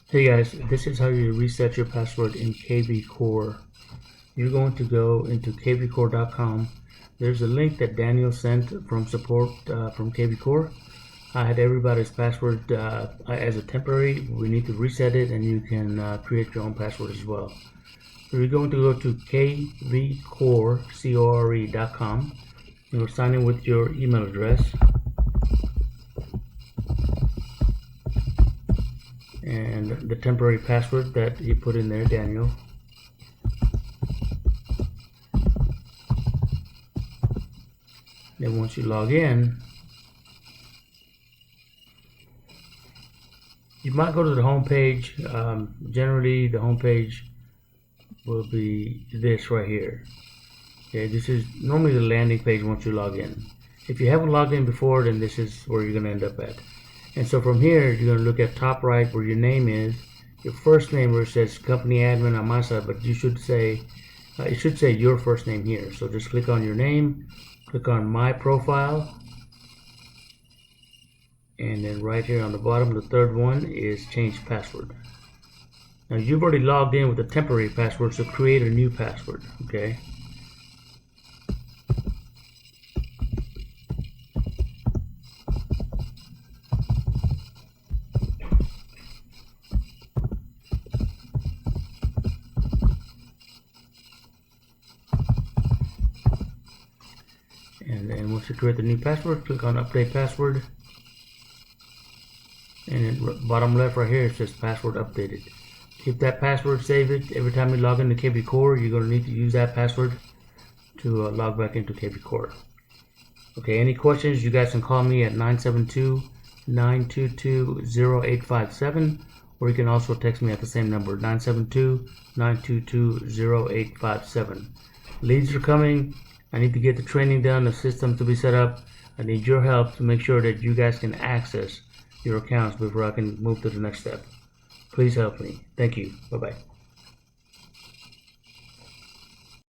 Hey guys, this is how you reset your password in kvCORE. You're going to go into kvCORE.com. There's a link that Daniel sent from support from kvCORE. I had everybody's password as a temporary. We need to reset it, and you can create your own password as well. So you're going to go to kvCORE.com. You'll sign in with your email address. And the temporary password that you put in there, Daniel. Then once you log in, you might go to the home page. Generally, the home page will be this right here. Okay, this is normally the landing page once you log in. If you haven't logged in before, then this is where you're going to end up at. And so from here, you're going to look at top right where your name is, your first name where it says company admin on my side, but you should say, it should say your first name here. So just click on your name, click on my profile, and then right here on the bottom, the third one is change password. Now you've already logged in with a temporary password, so create a new password, okay? And then once you create the new password, click on update password. And then bottom left right here, it says password updated. Keep that password, save it. Every time you log into kvCORE, you're going to need to use that password to log back into kvCORE. Okay, any questions, you guys can call me at 972-922-0857, or you can also text me at the same number, 972-922-0857. Leads are coming. I need to get the training done, the system to be set up. I need your help to make sure that you guys can access your accounts before I can move to the next step. Please help me. Thank you. Bye-bye.